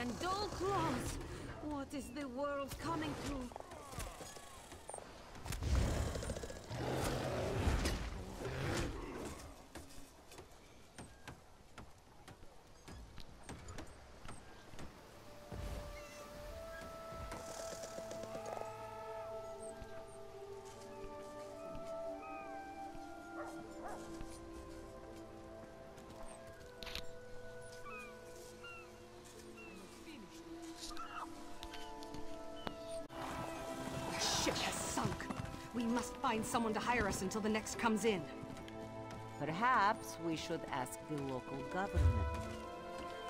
and dull claws. What is the world coming to? Ship has sunk. We must find someone to hire us until the next comes in. Perhaps we should ask the local government.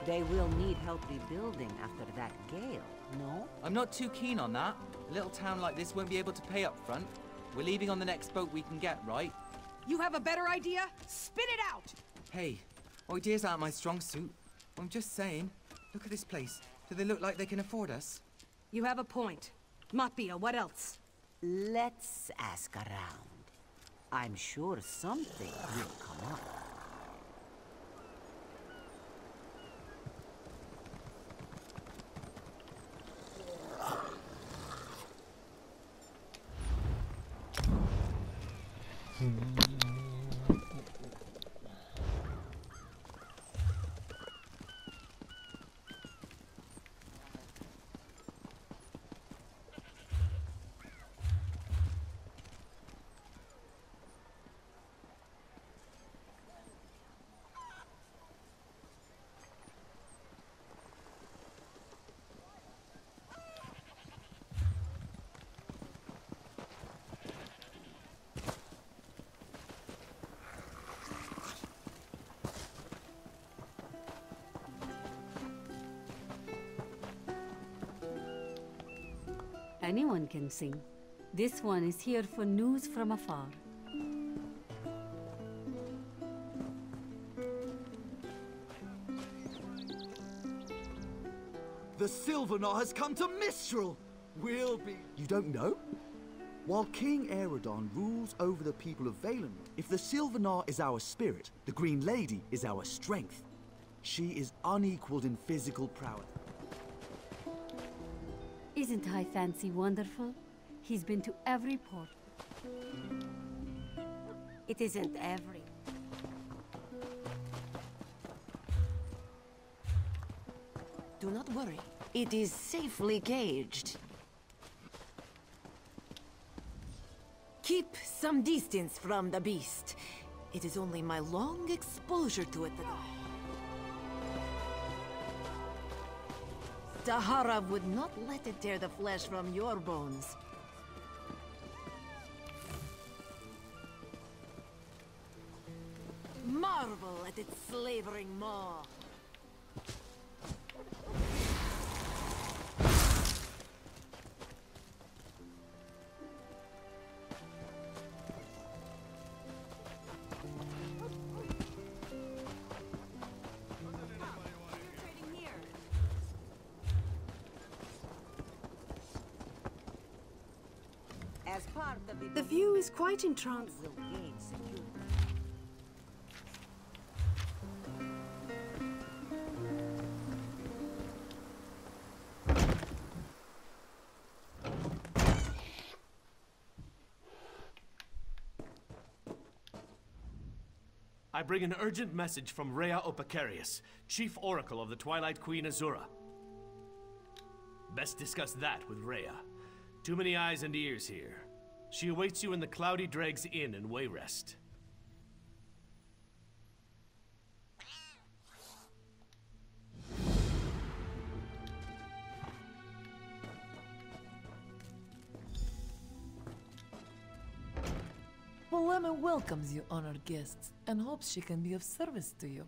They will need help rebuilding after that gale, no? I'm not too keen on that. A little town like this won't be able to pay up front. We're leaving on the next boat we can get, right? You have a better idea? Spit it out! Hey, ideas aren't my strong suit. I'm just saying. Look at this place. Do they look like they can afford us? You have a point. Matbia, what else? Let's ask around. I'm sure something will come up. Anyone can sing. This one is here for news from afar. The Sylvanar has come to Mistral! We'll be... You don't know? While King Eredon rules over the people of Valenwood, if the Sylvanar is our spirit, the Green Lady is our strength. She is unequaled in physical prowess. Isn't High Fancy wonderful? He's been to every port. It isn't every. Do not worry. It is safely gauged. Keep some distance from the beast. It is only my long exposure to it that... Tahara would not let it tear the flesh from your bones. Marvel at its slavering maw. As part of The view is quite entrancing. will gain security. I bring an urgent message from Rhea Opacarius, Chief Oracle of the Twilight Queen Azura. Best discuss that with Rhea. Too many eyes and ears here. She awaits you in the Cloudy Dregs Inn in Wayrest. Polema welcomes you, honored guests, and hopes she can be of service to you.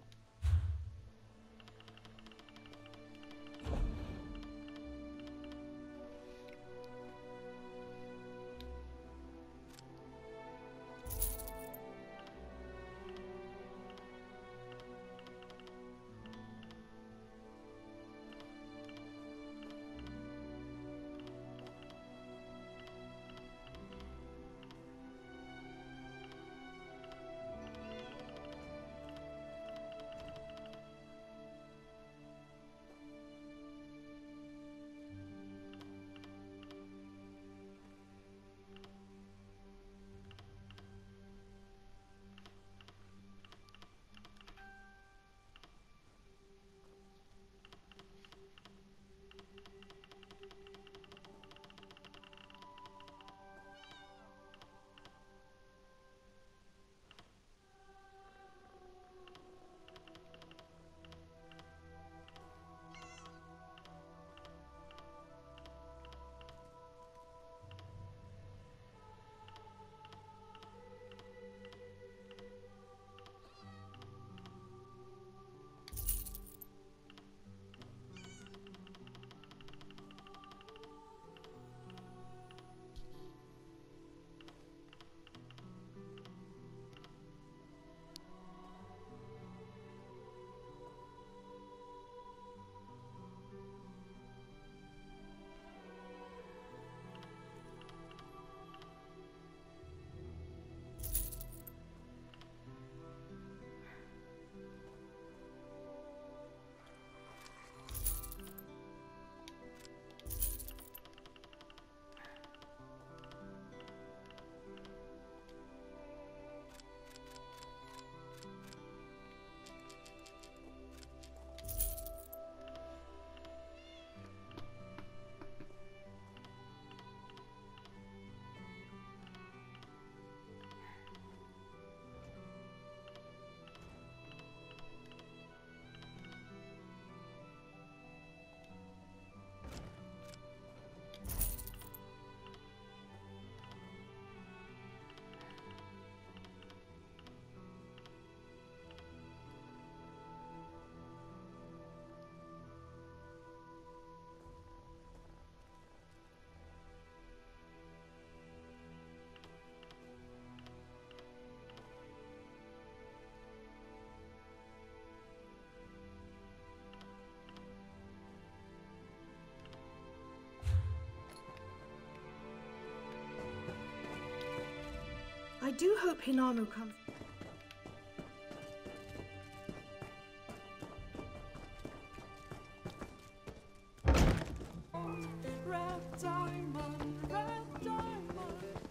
do hope Hinamu comes.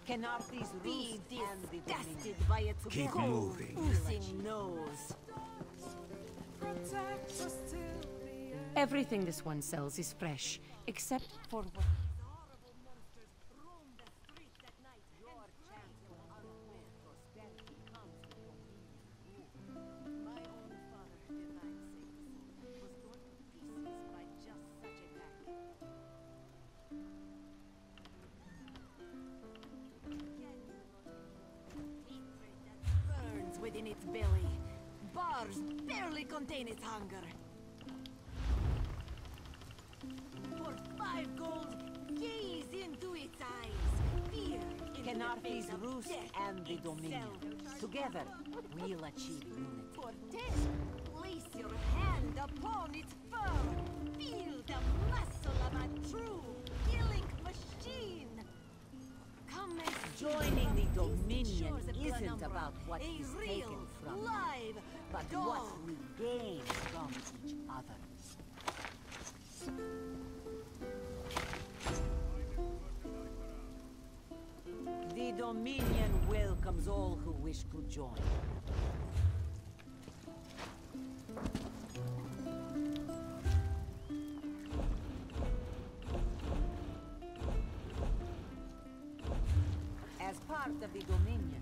Kenarthi's Be roost and the disgusted by its Keep cold, moving. oozing nose. Everything this one sells is fresh, except for what... Burns within its belly. Bars barely contain its hunger. For 5 gold, gaze into its eyes. Fear in the Kenarthi's face of roost death and the Dominion. itself. Together, we'll achieve unity. For 10, place your hand upon its fur. Feel the muscle of a true killing machine. Come and see Joining from the distant Dominion shores of isn't Glenumbra, about what a is real, taken from live but dog. what we gain from each other. The Dominion welcomes all who wish to join. As part of the Dominion,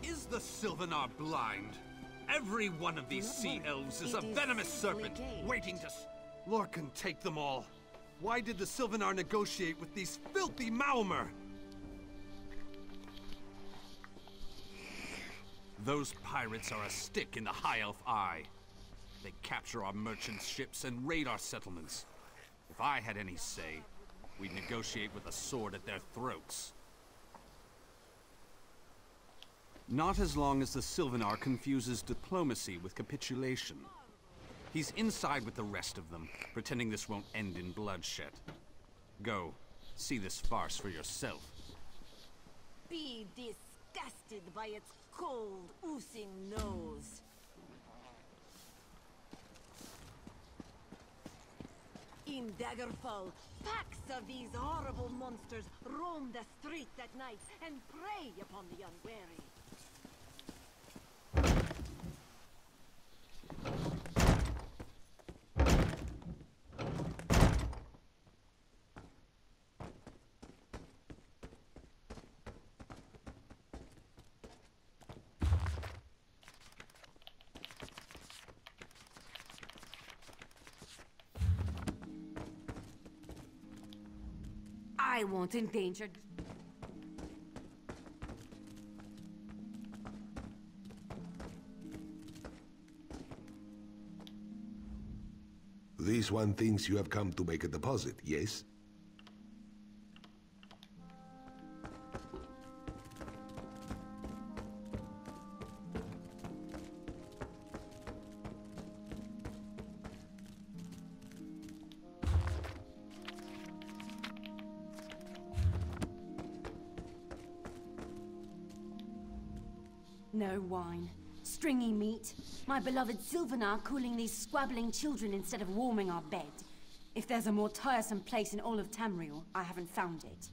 Is the Sylvanar blind? Every one of these sea elves is a venomous serpent, waiting to... Lorcan, take them all. Why did the Sylvanar negotiate with these filthy Maomer? Those pirates are a stick in the High Elf eye. They capture our merchants' ships and raid our settlements. If I had any say, we'd negotiate with a sword at their throats. Not as long as the Sylvanar confuses diplomacy with capitulation. He's inside with the rest of them, pretending this won't end in bloodshed. Go, see this farce for yourself. Be disgusted by its cold, oozing nose. In Daggerfall, packs of these horrible monsters roam the streets at night and prey upon the unwary. I won't endanger... This one thinks you have come to make a deposit, yes? No wine. Stringy meat. My beloved Sylvanar cooling these squabbling children instead of warming our bed. If there's a more tiresome place in all of Tamriel, I haven't found it.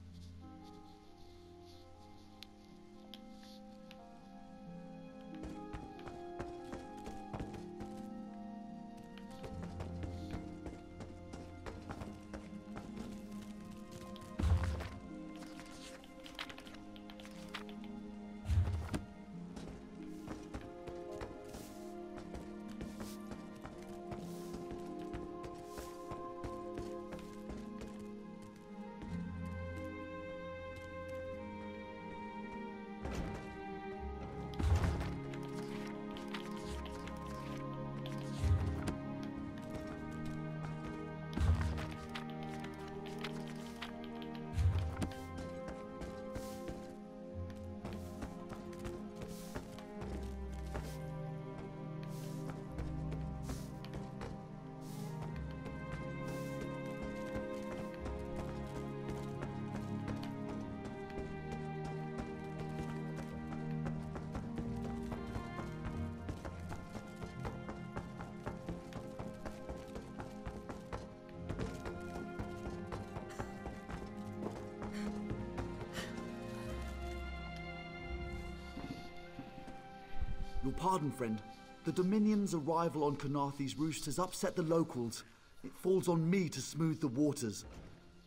Your pardon, friend. The Dominion's arrival on Kanathe's roost has upset the locals. It falls on me to smooth the waters.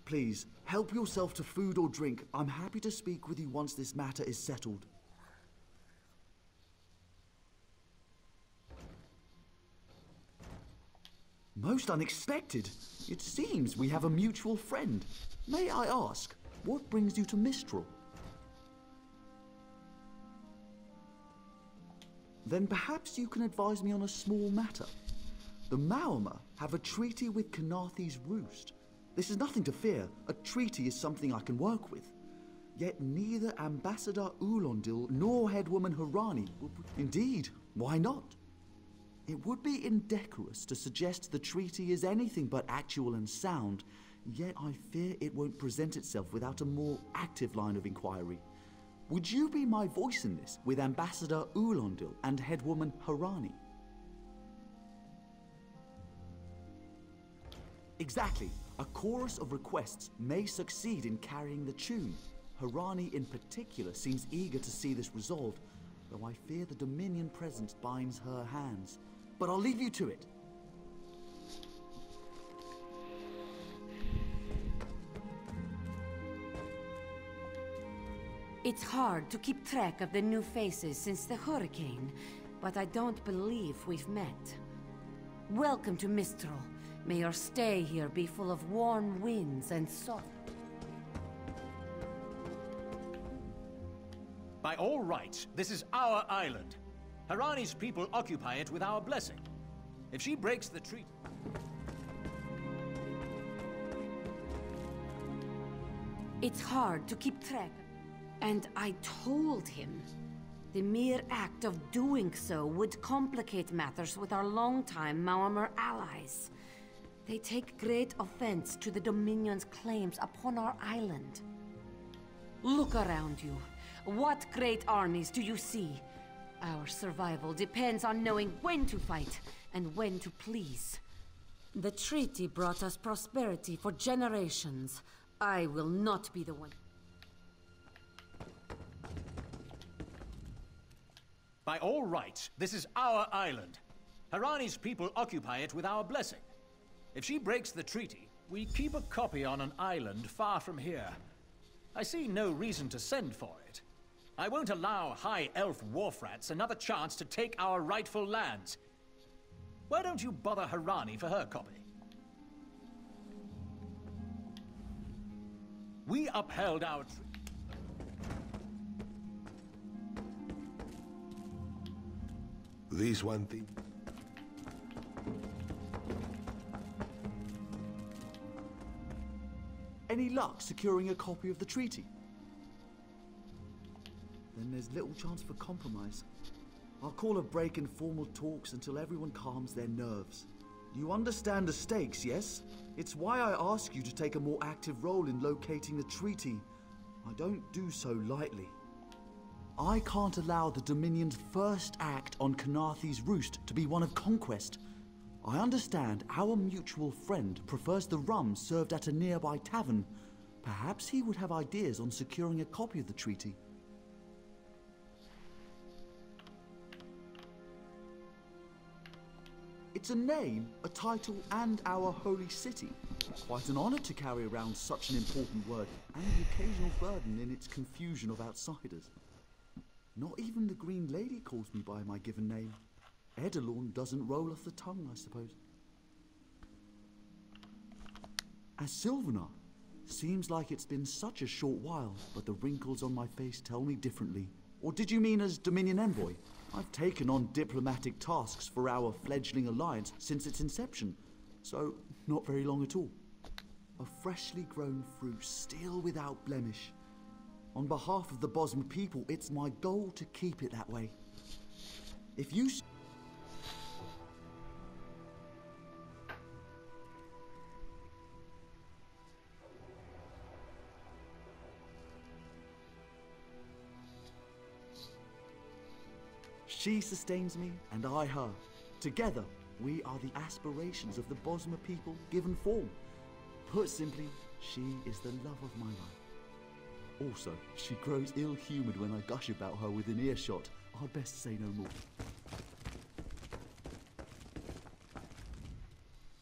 Please, help yourself to food or drink. I'm happy to speak with you once this matter is settled. Most unexpected. It seems we have a mutual friend. May I ask, what brings you to Mistral? Then perhaps you can advise me on a small matter. The Maormer have a treaty with Kanathe's roost. This is nothing to fear. A treaty is something I can work with. Yet neither Ambassador Ulondil nor Headwoman Harani will... Indeed, why not? It would be indecorous to suggest the treaty is anything but actual and sound, yet I fear it won't present itself without a more active line of inquiry. Would you be my voice in this with Ambassador Ulondil and Headwoman Harani? Exactly. A chorus of requests may succeed in carrying the tune. Harani in particular seems eager to see this resolved, though I fear the Dominion presence binds her hands. But I'll leave you to it. It's hard to keep track of the new faces since the hurricane, but I don't believe we've met. Welcome to Mistral. May your stay here be full of warm winds and soft... By all rights, this is our island. Harani's people occupy it with our blessing. If she breaks the treaty... It's hard to keep track. And I told him. The mere act of doing so would complicate matters with our longtime Maormer allies. They take great offense to the Dominion's claims upon our island. Look around you. What great armies do you see? Our survival depends on knowing when to fight and when to please. The treaty brought us prosperity for generations. I will not be the one. By all rights, this is our island. Harani's people occupy it with our blessing. If she breaks the treaty, we keep a copy on an island far from here. I see no reason to send for it. I won't allow High Elf wharf-rats another chance to take our rightful lands. Why don't you bother Harani for her copy? We upheld our treaty. This one thing. Any luck securing a copy of the treaty? Then there's little chance for compromise. I'll call a break in formal talks until everyone calms their nerves. You understand the stakes, yes? It's why I ask you to take a more active role in locating the treaty. I don't do so lightly. I can't allow the Dominion's first act on Kanaathi's roost to be one of conquest. I understand our mutual friend prefers the rum served at a nearby tavern. Perhaps he would have ideas on securing a copy of the treaty. It's a name, a title, and our holy city. Quite an honor to carry around such an important word, and the occasional burden in its confusion of outsiders. Not even the Green Lady calls me by my given name. Edelorn doesn't roll off the tongue, I suppose. As Sylvanar, seems like it's been such a short while, but the wrinkles on my face tell me differently. Or did you mean as Dominion Envoy? I've taken on diplomatic tasks for our fledgling alliance since its inception, so not very long at all. A freshly grown fruit, still without blemish. On behalf of the Bosmer people, it's my goal to keep it that way. If you... She sustains me, and I her. Together, we are the aspirations of the Bosmer people given form. Put simply, she is the love of my life. Also, she grows ill-humoured when I gush about her within earshot. I'd best say no more.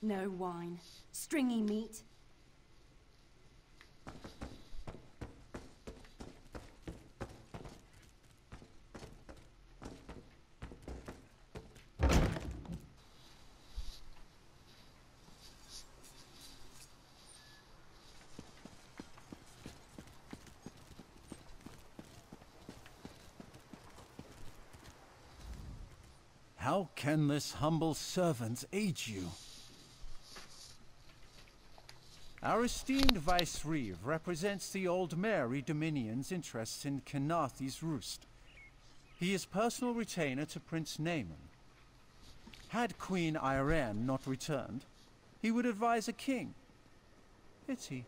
No wine. Stringy meat. How can this humble servant aid you? Our esteemed Vice Reeve represents the Old Mary Dominion's interests in Kanaathi's roost. He is personal retainer to Prince Naaman. Had Queen Irene not returned, he would advise a king. Pity.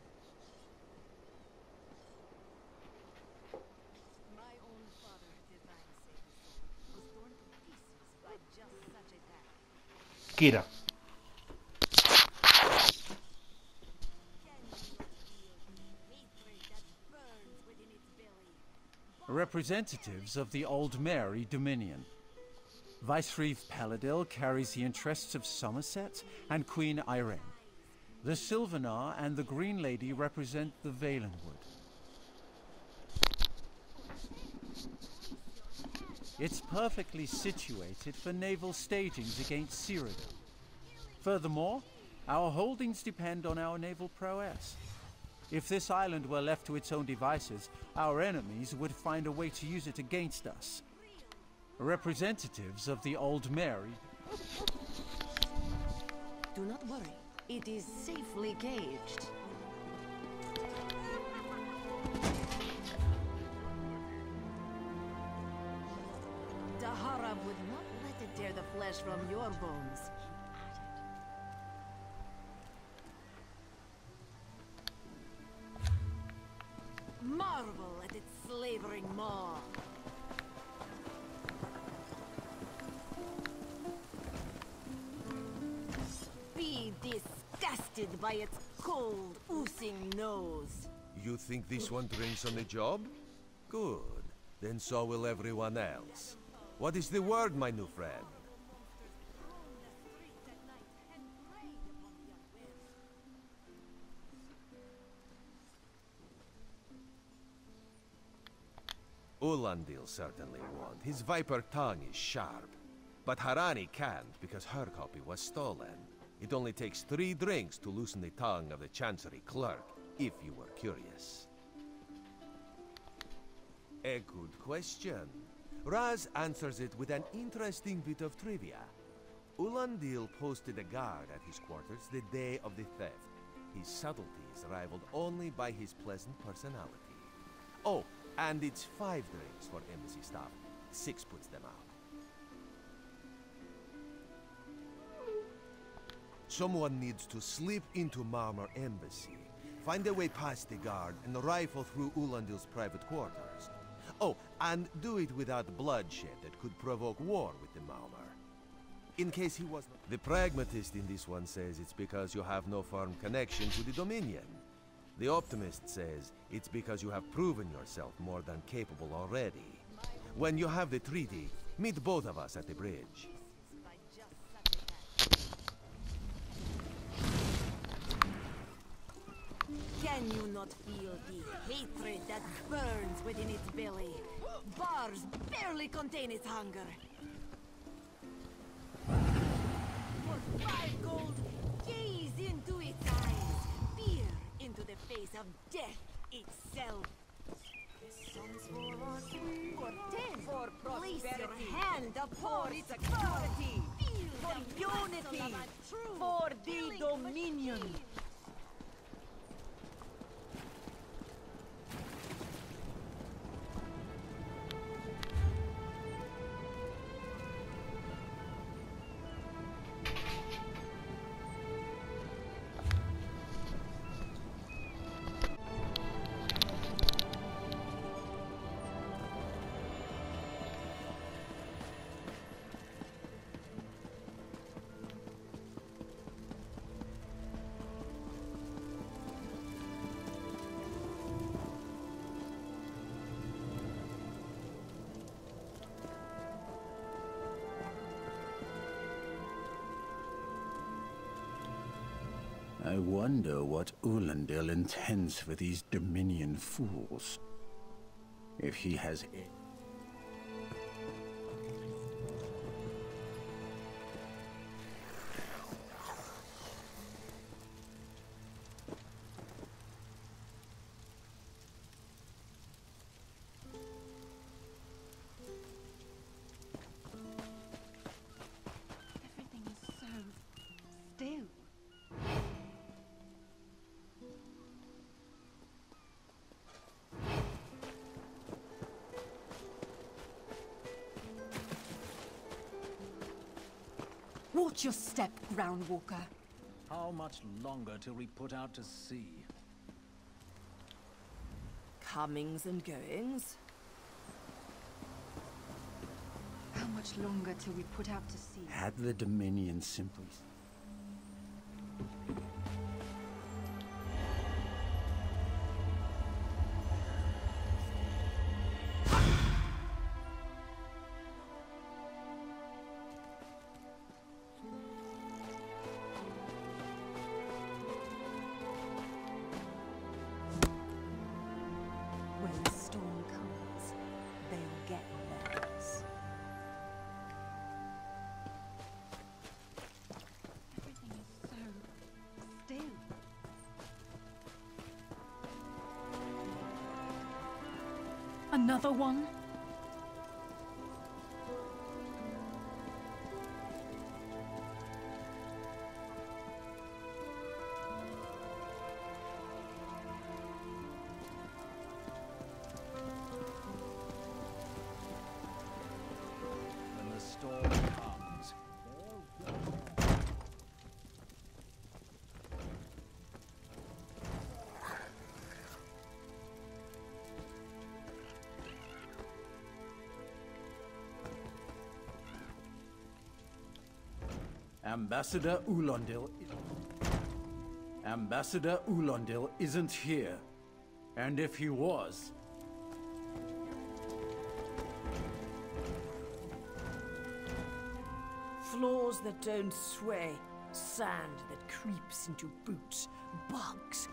Kira. Representatives of the Old Mary Dominion. Vicereeve Paladil carries the interests of Somerset and Queen Irene. The Sylvanar and the Green Lady represent the Valenwood. It's perfectly situated for naval stagings against Cyrodiil. Furthermore, our holdings depend on our naval prowess. If this island were left to its own devices, our enemies would find a way to use it against us. Representatives of the Old Mary... Do not worry. It is safely caged. Dahara would not let it tear the flesh from your bones. Marvel at its slavering maw. Be disgusted by its cold, oozing nose. You think this one trains on the job? Good. Then so will everyone else. What is the word, my new friend? Ulandil certainly won't. His viper tongue is sharp. But Harani can't because her copy was stolen. It only takes 3 drinks to loosen the tongue of the Chancery clerk, if you were curious. A good question. Raz answers it with an interesting bit of trivia. Ulandil posted a guard at his quarters the day of the theft. His subtleties rivaled only by his pleasant personality. Oh, and it's 5 drinks for embassy staff. 6 puts them out. Someone needs to slip into Marmor Embassy, find a way past the guard, and rifle through Ulandil's private quarters. Oh, and do it without bloodshed that could provoke war with the Maumar. In case he was not... The pragmatist in this one says it's because you have no firm connection to the Dominion. The optimist says it's because you have proven yourself more than capable already. When you have the treaty, meet both of us at the bridge. Can you not feel the hatred that burns within its belly? Bars barely contain its hunger. For 5 gold, gaze into its eyes. Peer into the face of death itself. This song's for 10. For prosperity. Place your hand upon its security. For unity. For the Dominion. I wonder what Ulandil intends for these Dominion fools. If he has... Everything is so still. Watch your step, Groundwalker. How much longer till we put out to sea? Comings and goings. How much longer till we put out to sea? Had the Dominion simply... When the storm comes, they'll get theirs. Everything is so still. Another one? When the storm comes... Ambassador Ulandil isn't here. And if he was... Floors that don't sway, sand that creeps into boots, bugs.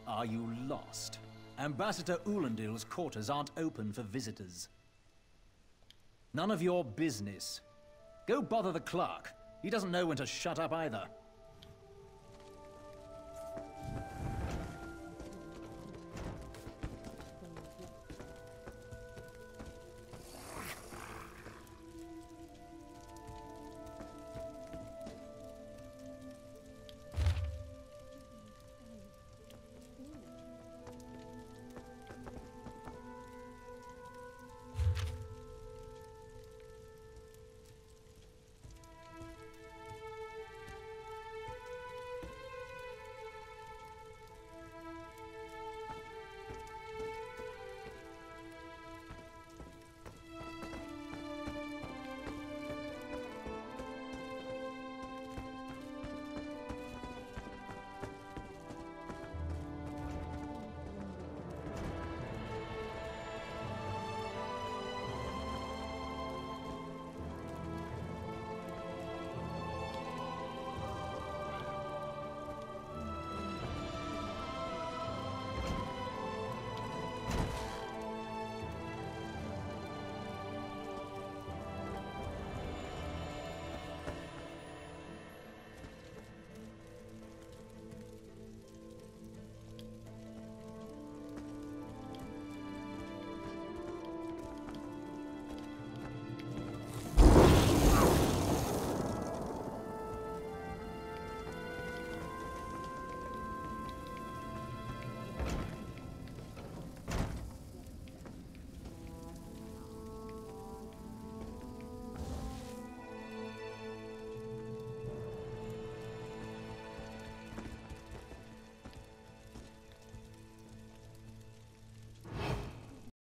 Are you lost? Ambassador Ulandil's quarters aren't open for visitors. None of your business. Go bother the clerk. He doesn't know when to shut up either.